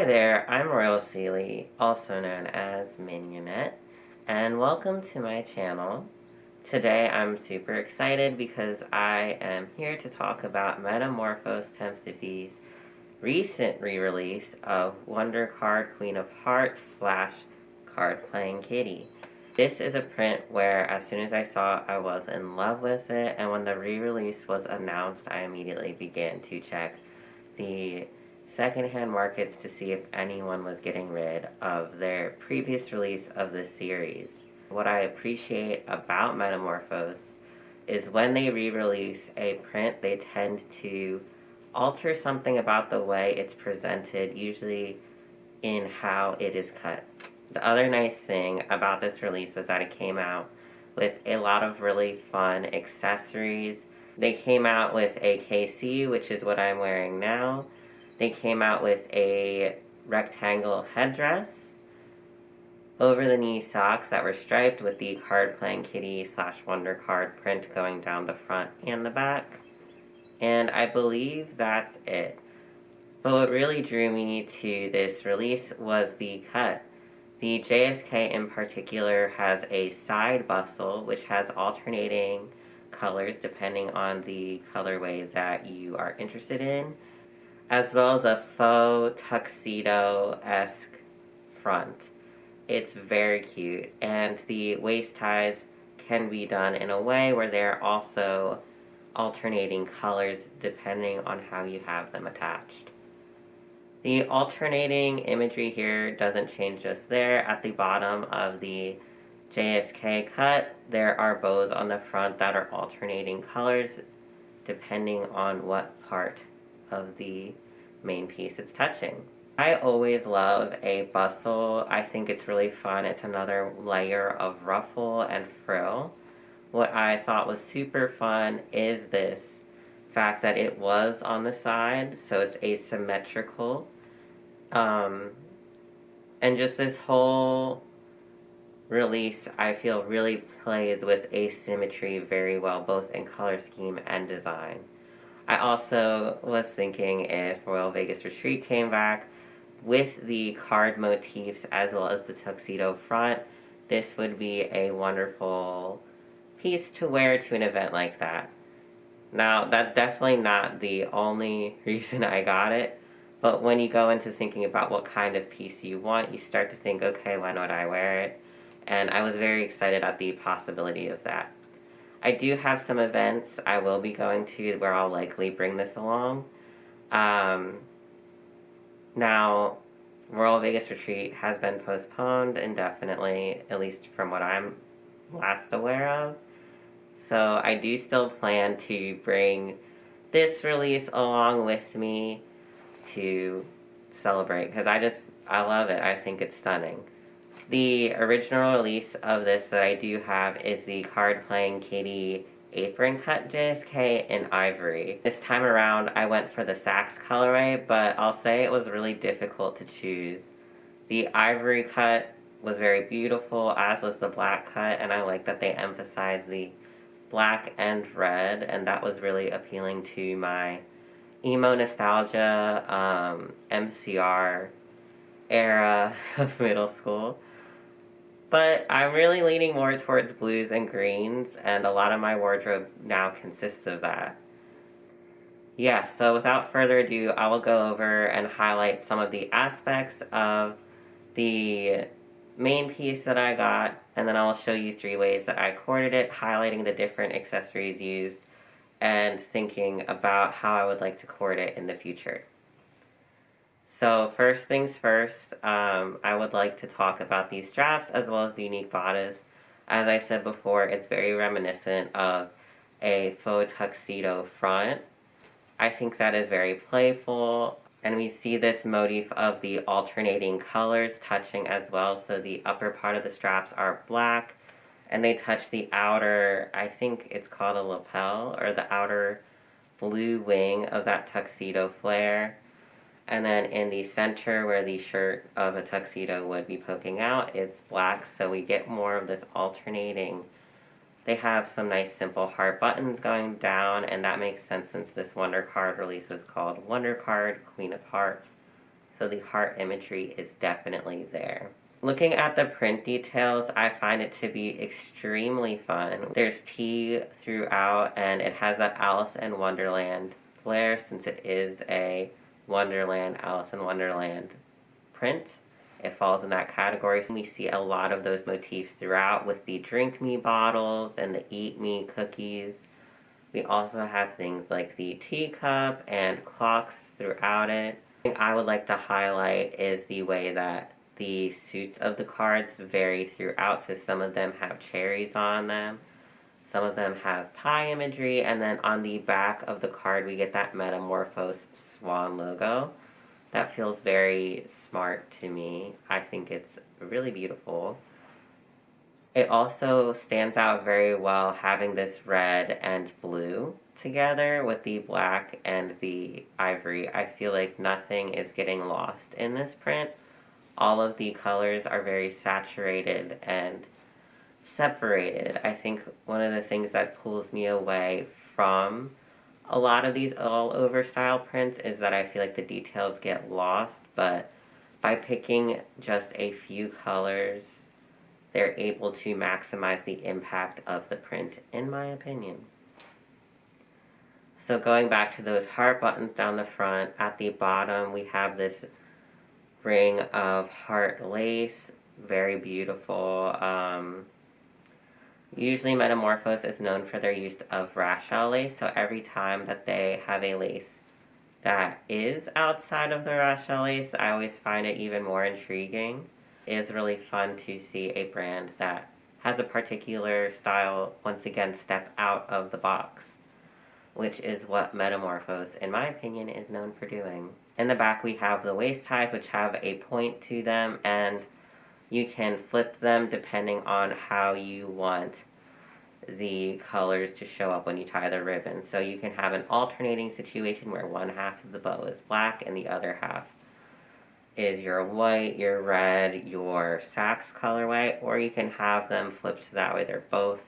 there, I'm Royal Seeley, also known as Mignonette, and welcome to my channel. Today I'm super excited because I am here to talk about Metamorphose Temps de Fille's recent re-release of Wonder Card Queen of Hearts / Card Playing Kitty. This is a print where as soon as I saw it, I was in love with it, and when the re-release was announced, I immediately began to check the secondhand markets to see if anyone was getting rid of their previous release of this series. What I appreciate about Metamorphose is when they re-release a print, they tend to alter something about the way it's presented, usually in how it is cut. The other nice thing about this release was that it came out with a lot of really fun accessories. They came out with a KC, which is what I'm wearing now. They came out with a rectangle headdress, over-the-knee socks that were striped with the Card Playing Kitty / Wonder Card print going down the front and the back. And I believe that's it. But what really drew me to this release was the cut. The JSK in particular has a side bustle, which has alternating colors depending on the colorway that you are interested in, as well as a faux tuxedo-esque front. It's very cute, and the waist ties can be done in a way where they're also alternating colors depending on how you have them attached. The alternating imagery here doesn't change just there. At the bottom of the JSK cut, there are bows on the front that are alternating colors depending on what part of the main piece it's touching. I always love a bustle. I think it's really fun. It's another layer of ruffle and frill. What I thought was super fun is this fact that it was on the side, so it's asymmetrical. And just this whole release, I feel, really plays with asymmetry very well, both in color scheme and design. I also was thinking if Royal Vegas Retreat came back with the card motifs as well as the tuxedo front, this would be a wonderful piece to wear to an event like that. Now, that's definitely not the only reason I got it, but when you go into thinking about what kind of piece you want, you start to think, okay, why not I wear it? And I was very excited at the possibility of that. I do have some events I will be going to where I'll likely bring this along. Now, Royal Vegas Retreat has been postponed indefinitely, at least from what I'm last aware of. So I do still plan to bring this release along with me to celebrate, because I love it. I think it's stunning. The original release of this that I do have is the Card Playing Kitty apron cut JSK in ivory. This time around I went for the Sax colorway, but I'll say it was really difficult to choose. The ivory cut was very beautiful, as was the black cut, and I like that they emphasized the black and red, and that was really appealing to my emo nostalgia, MCR era of middle school. But I'm really leaning more towards blues and greens, and a lot of my wardrobe now consists of that. Yeah, so without further ado, I will go over and highlight some of the aspects of the main piece that I got, and then I'll show you 3 ways that I corded it, highlighting the different accessories used, and thinking about how I would like to cord it in the future. So first things first, I would like to talk about these straps as well as the unique bodice. As I said before, it's very reminiscent of a faux tuxedo front. I think that is very playful, and we see this motif of the alternating colors touching as well. So the upper part of the straps are black, and they touch the outer, I think it's called a lapel, or the outer blue wing of that tuxedo flare. And then in the center where the shirt of a tuxedo would be poking out, it's black, so we get more of this alternating. They have some nice simple heart buttons going down, and that makes sense since this Wonder Card release was called Wonder Card Queen of Hearts So the heart imagery is definitely there. Looking at the print details, I find it to be extremely fun. There's tea throughout, and it has that Alice in Wonderland flair since it is a Wonderland, Alice in Wonderland print. It falls in that category. We see a lot of those motifs throughout with the drink me bottles and the eat me cookies. We also have things like the teacup and clocks throughout it. The thing I would like to highlight is the way that the suits of the cards vary throughout. So some of them have cherries on them, some of them have pie imagery, and then on the back of the card we get that Metamorphose swan logo. That feels very smart to me. I think it's really beautiful. It also stands out very well having this red and blue together with the black and the ivory. I feel like nothing is getting lost in this print. All of the colors are very saturated and separated. I think one of the things that pulls me away from a lot of these all-over style prints is that I feel like the details get lost, but by picking just a few colors, they're able to maximize the impact of the print, in my opinion. So going back to those heart buttons down the front, at the bottom we have this ring of heart lace, very beautiful. Usually Metamorphose is known for their use of Rachel lace, so every time that they have a lace that is outside of the Rachel lace, I always find it even more intriguing. It is really fun to see a brand that has a particular style, once again, step out of the box, which is what Metamorphose, in my opinion, is known for doing. In the back we have the waist ties, which have a point to them, and you can flip them depending on how you want the colors to show up when you tie the ribbon. So you can have an alternating situation where one half of the bow is black and the other half is your white, your red, your sax colorway, or you can have them flipped so that way they're both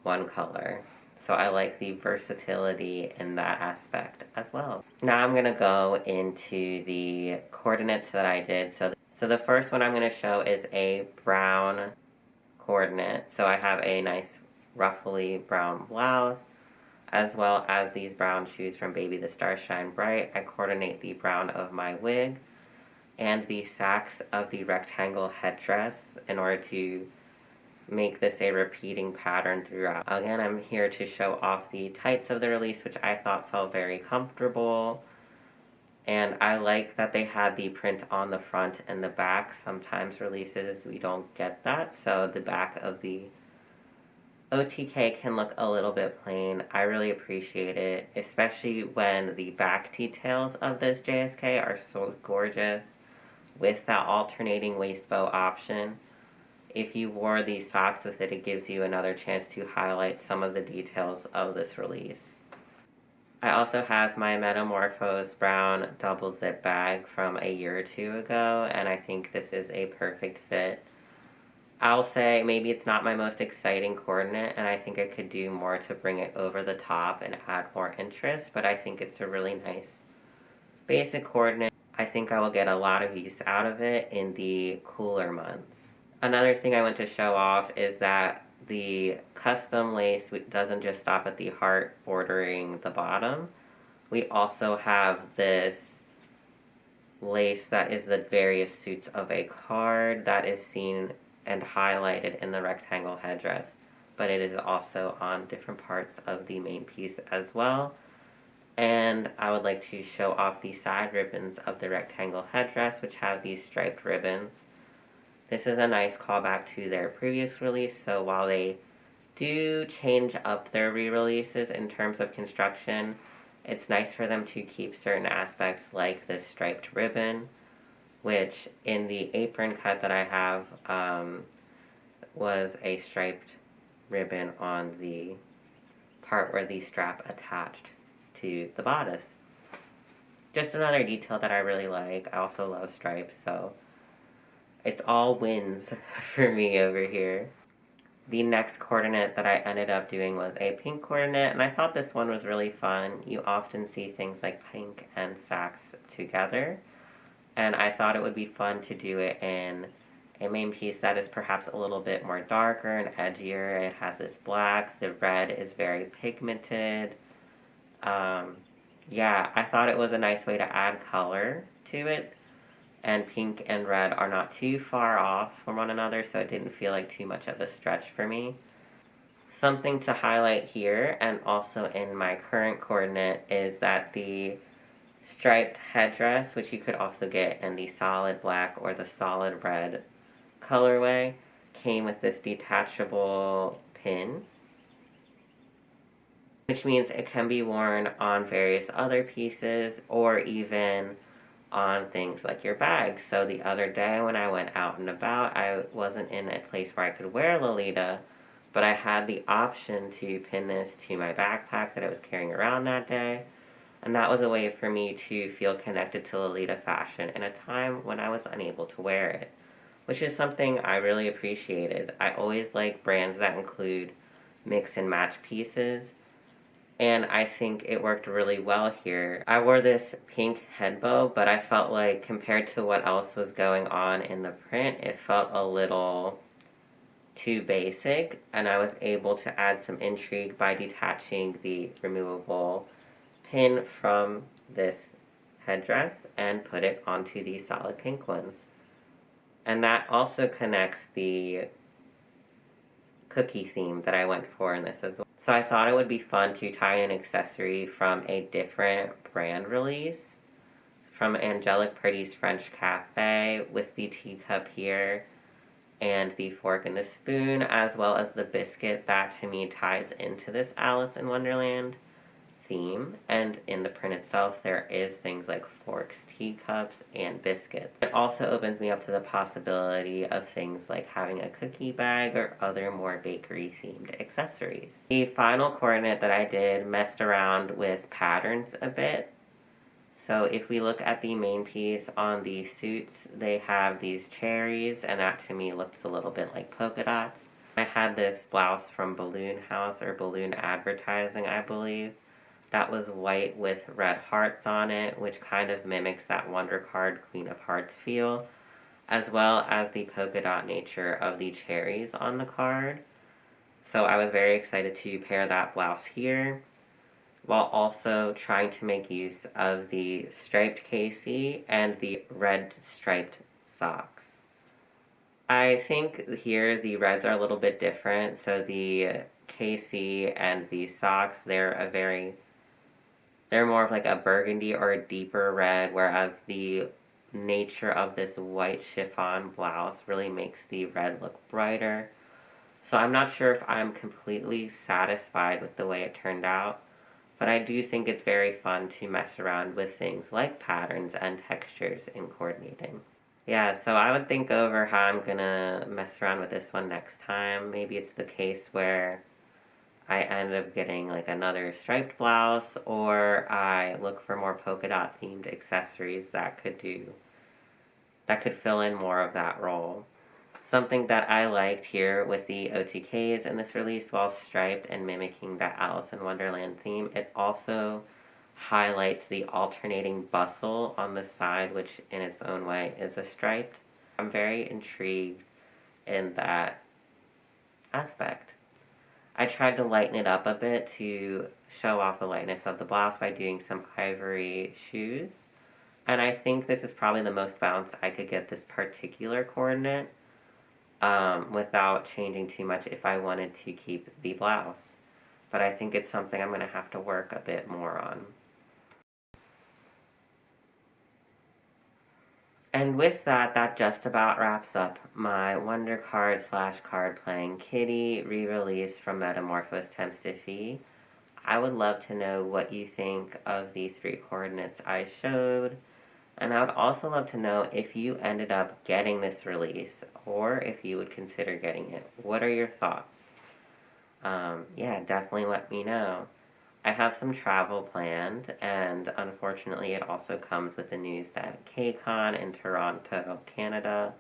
one color. So I like the versatility in that aspect as well. Now I'm going to go into the coordinates that I did. So the first one I'm going to show is a brown coordinate. So I have a nice ruffly brown blouse, as well as these brown shoes from Baby the Stars Shine Bright. I coordinate the brown of my wig and the sax of the rectangle headdress in order to make this a repeating pattern throughout. Again, I'm here to show off the tights of the release, which I thought felt very comfortable. And I like that they had the print on the front and the back. Sometimes releases we don't get that, so the back of the OTK can look a little bit plain. I really appreciate it, especially when the back details of this JSK are so gorgeous with that alternating waist bow option. If you wore these socks with it, it gives you another chance to highlight some of the details of this release. I also have my Metamorphose brown double zip bag from a year or two ago, and I think this is a perfect fit. I'll say maybe it's not my most exciting coordinate, and I think I could do more to bring it over the top and add more interest, but I think it's a really nice basic coordinate. I think I will get a lot of use out of it in the cooler months. Another thing I want to show off is that the custom lace doesn't just stop at the heart bordering the bottom. We also have this lace that is the various suits of a card that is seen and highlighted in the rectangle headdress, but it is also on different parts of the main piece as well. And I would like to show off the side ribbons of the rectangle headdress, which have these striped ribbons. This is a nice callback to their previous release, so while they do change up their re-releases in terms of construction, it's nice for them to keep certain aspects like this striped ribbon, which in the apron cut that I have was a striped ribbon on the part where the strap attached to the bodice. Just another detail that I really like. I also love stripes, so it's all wins for me over here. The next coordinate that I ended up doing was a pink coordinate, and I thought this one was really fun. You often see things like pink and sax together, and I thought it would be fun to do it in a main piece that is perhaps a little bit more darker and edgier. It has this black, the red is very pigmented. Yeah, I thought it was a nice way to add color to it, and pink and red are not too far off from one another, so it didn't feel like too much of a stretch for me. Something to highlight here, and also in my current coordinate, is that the striped headdress, which you could also get in the solid black or the solid red colorway, came with this detachable pin, which means it can be worn on various other pieces or even on things like your bag. So the other day when I went out and about, I wasn't in a place where I could wear Lolita, but I had the option to pin this to my backpack that I was carrying around that day. And that was a way for me to feel connected to Lolita fashion in a time when I was unable to wear it, which is something I really appreciated. I always like brands that include mix and match pieces, and I think it worked really well here. I wore this pink head bow, but I felt like compared to what else was going on in the print, it felt a little too basic, and I was able to add some intrigue by detaching the removable pin from this headdress and put it onto the solid pink one. And that also connects the cookie theme that I went for in this as well. So I thought it would be fun to tie an accessory from a different brand release, from Angelic Pretty's French Cafe, with the teacup here and the fork and the spoon, as well as the biscuit that to me ties into this Alice in Wonderland theme. And in the print itself, there is things like forks, teacups, and biscuits. It also opens me up to the possibility of things like having a cookie bag or other more bakery themed accessories. The final coordinate that I did messed around with patterns a bit. So if we look at the main piece on the suits, they have these cherries, and that to me looks a little bit like polka dots. I had this blouse from Balloon House, or Balloon Advertising, I believe. That was white with red hearts on it, which kind of mimics that Wonder Card Queen of Hearts feel, as well as the polka dot nature of the cherries on the card. So I was very excited to pair that blouse here, while also trying to make use of the striped KC and the red striped socks. I think here the reds are a little bit different. So the KC and the socks, they're more of like a burgundy or a deeper red, whereas the nature of this white chiffon blouse really makes the red look brighter. So I'm not sure if I'm completely satisfied with the way it turned out, but I do think it's very fun to mess around with things like patterns and textures in coordinating. Yeah, so I would think over how I'm gonna mess around with this one next time. Maybe it's the case where I end up getting like another striped blouse, or I look for more polka dot themed accessories that could fill in more of that role. Something that I liked here with the OTKs in this release, while striped and mimicking that Alice in Wonderland theme, it also highlights the alternating bustle on the side, which in its own way is a striped. I'm very intrigued in that aspect. I tried to lighten it up a bit to show off the lightness of the blouse by doing some ivory shoes. And I think this is probably the most balanced I could get this particular coordinate, without changing too much if I wanted to keep the blouse. But I think it's something I'm going to have to work a bit more on. And with that, that just about wraps up my Wonder Card / card playing kitty re-release from Metamorphose Temps de Fille. I would love to know what you think of the 3 coordinates I showed. And I would also love to know if you ended up getting this release, or if you would consider getting it. What are your thoughts? Yeah, definitely let me know. I have some travel planned, and unfortunately it also comes with the news that KCON in Toronto, Canada,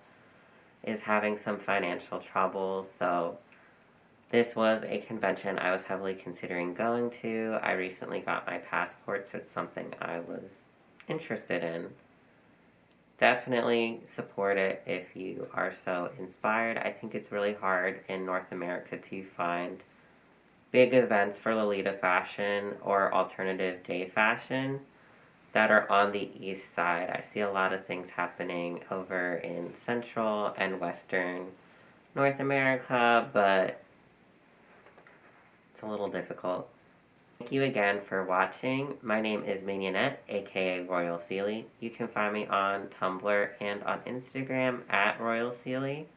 is having some financial trouble, so this was a convention I was heavily considering going to. I recently got my passport, so it's something I was interested in. definitely support it if you are so inspired. I think it's really hard in North America to find big events for Lolita fashion or alternative day fashion that are on the east side. I see a lot of things happening over in central and western North America, but it's a little difficult. Thank you again for watching. My name is Minionette, aka Royal Sealy. You can find me on Tumblr and on Instagram at Royal Sealy.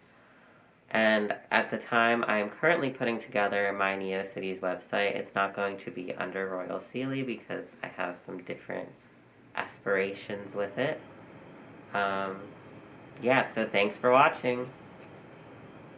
And at the time, I am currently putting together my NeoCities website. It's not going to be under Royal Sealy because I have some different aspirations with it. Yeah, so thanks for watching.